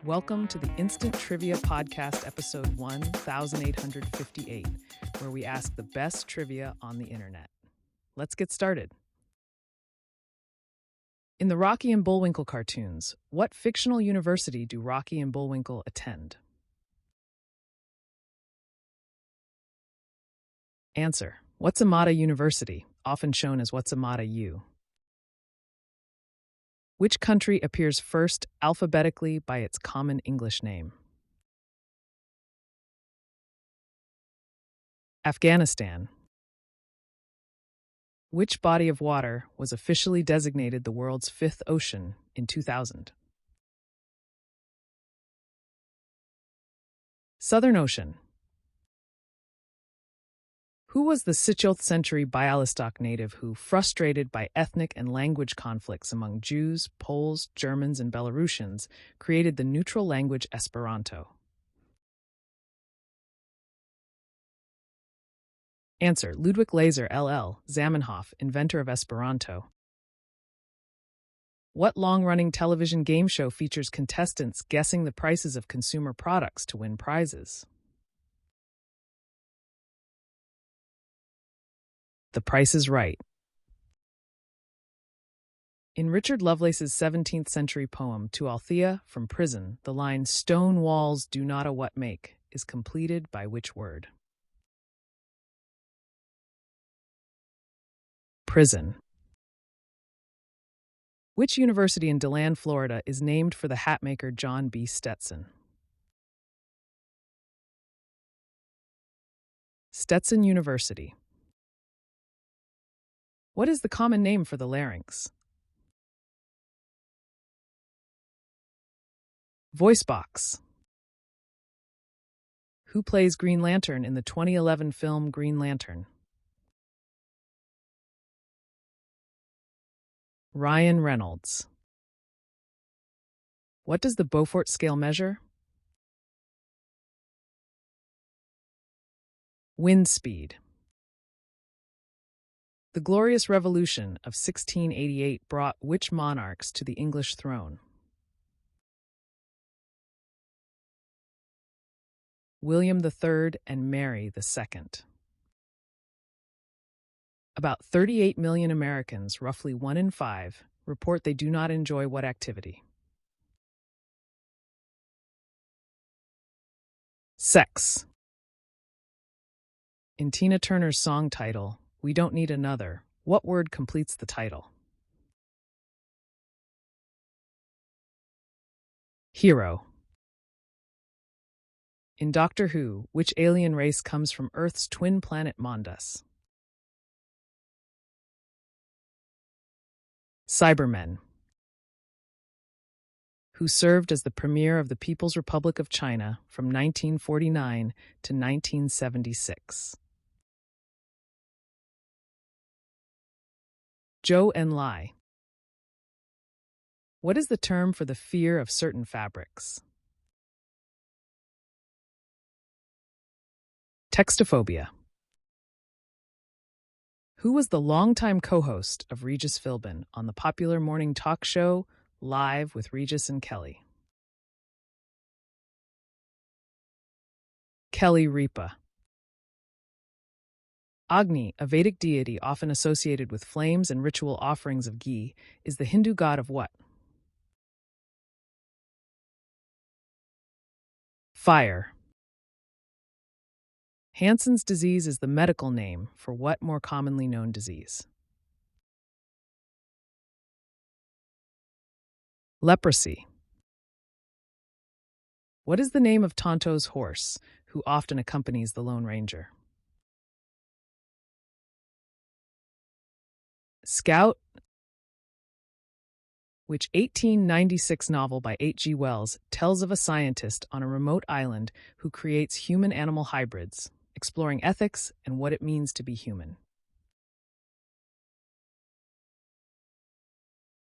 Welcome to the Instant Trivia Podcast, episode 1858, where we ask the best trivia on the internet. Let's get started. In the Rocky and Bullwinkle cartoons, what fictional university do Rocky and Bullwinkle attend? Answer: What's-a-Mata University, often shown as What's-a-Mata U. Which country appears first alphabetically by its common English name? Afghanistan. Which body of water was officially designated the world's fifth ocean in 2000? Southern Ocean. Who was the 16th century Bialystok native who, frustrated by ethnic and language conflicts among Jews, Poles, Germans, and Belarusians, created the neutral language Esperanto? Answer: Ludwig Laser LL Zamenhof, inventor of Esperanto. What long-running television game show features contestants guessing the prices of consumer products to win prizes? The Price is Right. In Richard Lovelace's 17th century poem To Althea from Prison, the line "Stone walls do not a what make" is completed by which word? Prison. Which university in DeLand, Florida is named for the hatmaker John B. Stetson? Stetson University. What is the common name for the larynx? Voice box. Who plays Green Lantern in the 2011 film Green Lantern? Ryan Reynolds. What does the Beaufort scale measure? Wind speed. The Glorious Revolution of 1688 brought which monarchs to the English throne? William III and Mary II. About 38 million Americans, roughly 1 in 5, report they do not enjoy what activity? Sex. In Tina Turner's song title, We Don't Need Another, what word completes the title? Hero. In Doctor Who, which alien race comes from Earth's twin planet Mondas? Cybermen. Who served as the premier of the People's Republic of China from 1949 to 1976? Zhou Enlai. What is the term for the fear of certain fabrics? Textophobia. Who was the longtime co-host of Regis Philbin on the popular morning talk show Live with Regis and Kelly? Kelly Ripa. Agni, a Vedic deity often associated with flames and ritual offerings of ghee, is the Hindu god of what? Fire. Hansen's disease is the medical name for what more commonly known disease? Leprosy. What is the name of Tonto's horse, who often accompanies the Lone Ranger? Scout. Which 1896 novel by H.G. Wells tells of a scientist on a remote island who creates human-animal hybrids, exploring ethics and what it means to be human?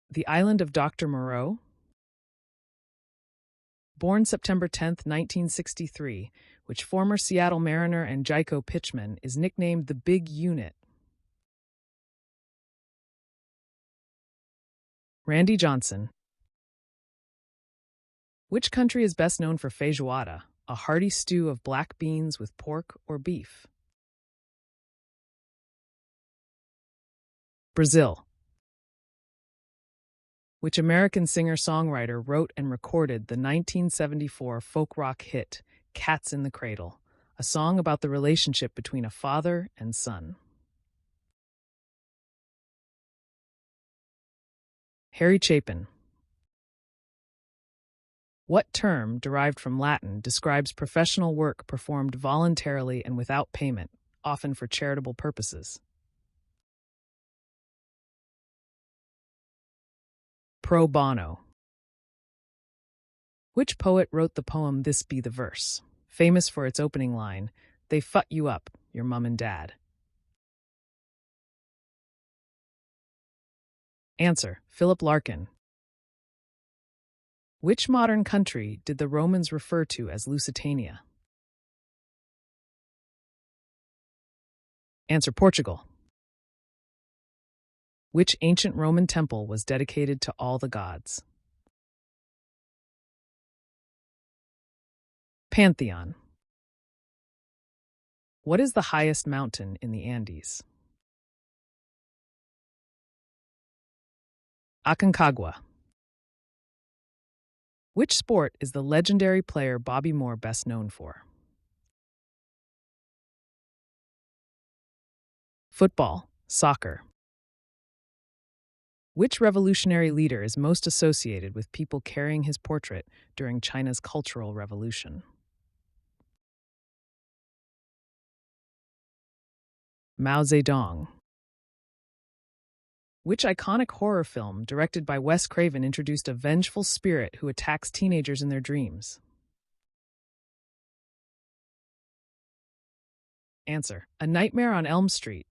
The Island of Dr. Moreau. Born September 10, 1963, which former Seattle Mariner and Jyko pitchman is nicknamed the Big Unit? Randy Johnson. Which country is best known for feijoada, a hearty stew of black beans with pork or beef? Brazil. Which American singer-songwriter wrote and recorded the 1974 folk rock hit Cats in the Cradle, a song about the relationship between a father and son? Harry Chapin. What term, derived from Latin, describes professional work performed voluntarily and without payment, often for charitable purposes? Pro bono. Which poet wrote the poem This Be the Verse, famous for its opening line, "They fut you up, your mum and dad"? Answer: Philip Larkin. Which modern country did the Romans refer to as Lusitania? Answer: Portugal. Which ancient Roman temple was dedicated to all the gods? Pantheon. What is the highest mountain in the Andes? Aconcagua. Which sport is the legendary player Bobby Moore best known for? Football, soccer. Which revolutionary leader is most associated with people carrying his portrait during China's Cultural Revolution? Mao Zedong. Which iconic horror film directed by Wes Craven introduced a vengeful spirit who attacks teenagers in their dreams? Answer: A Nightmare on Elm Street.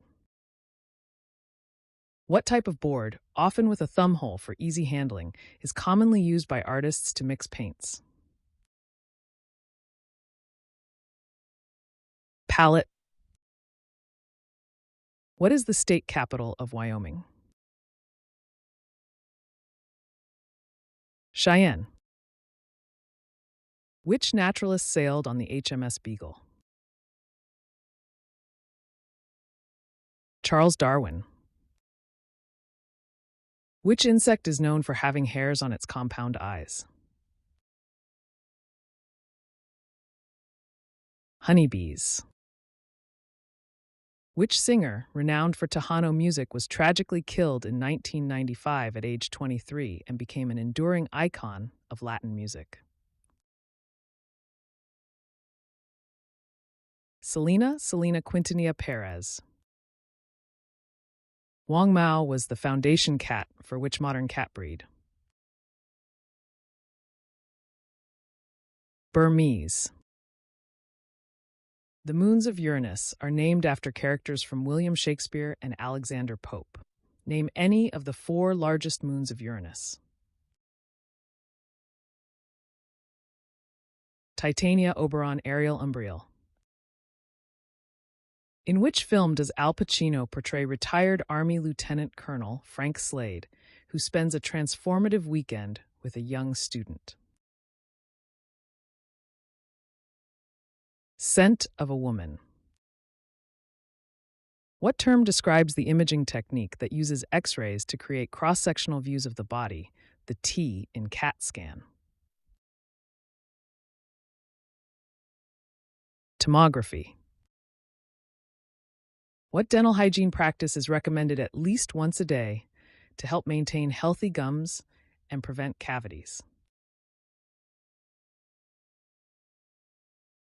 What type of board, often with a thumb hole for easy handling, is commonly used by artists to mix paints? Palette. What is the state capital of Wyoming? Cheyenne. Which naturalist sailed on the HMS Beagle? Charles Darwin. Which insect is known for having hairs on its compound eyes? Honeybees. Which singer, renowned for Tejano music, was tragically killed in 1995 at age 23 and became an enduring icon of Latin music? Selena Quintanilla Perez. Wang Mao was the foundation cat for which modern cat breed? Burmese. The moons of Uranus are named after characters from William Shakespeare and Alexander Pope. Name any of the 4 largest moons of Uranus. Titania, Oberon, Ariel, Umbriel. In which film does Al Pacino portray retired Army Lieutenant Colonel Frank Slade, who spends a transformative weekend with a young student? Scent of a Woman. What term describes the imaging technique that uses X-rays to create cross-sectional views of the body, the T in CAT scan? Tomography. What dental hygiene practice is recommended at least once a day to help maintain healthy gums and prevent cavities?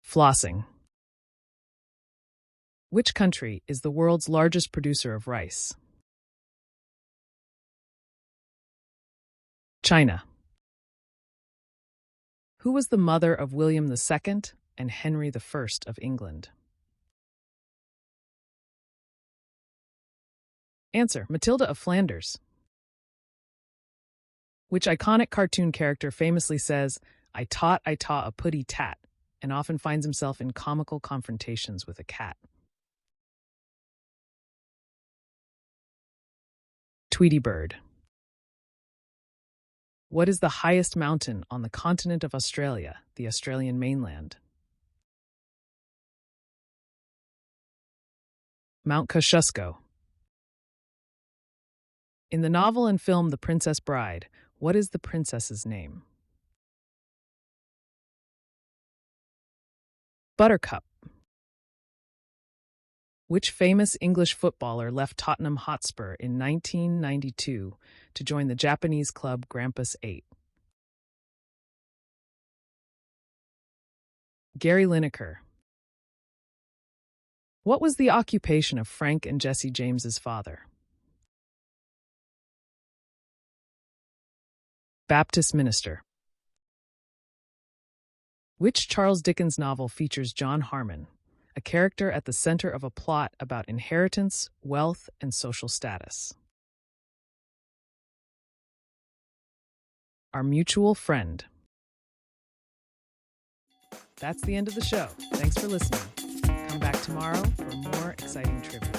Flossing. Which country is the world's largest producer of rice? China. Who was the mother of William II and Henry I of England? Answer: Matilda of Flanders. Which iconic cartoon character famously says, I taught a putty tat," and often finds himself in comical confrontations with a cat? Tweety Bird. What is the highest mountain on the continent of Australia, the Australian mainland? Mount Kosciuszko. In the novel and film The Princess Bride, what is the princess's name? Buttercup. Which famous English footballer left Tottenham Hotspur in 1992 to join the Japanese club Grampus 8? Gary Lineker. What was the occupation of Frank and Jesse James's father? Baptist minister. Which Charles Dickens novel features John Harmon, a character at the center of a plot about inheritance, wealth, and social status? Our Mutual Friend. That's the end of the show. Thanks for listening. Come back tomorrow for more exciting trivia.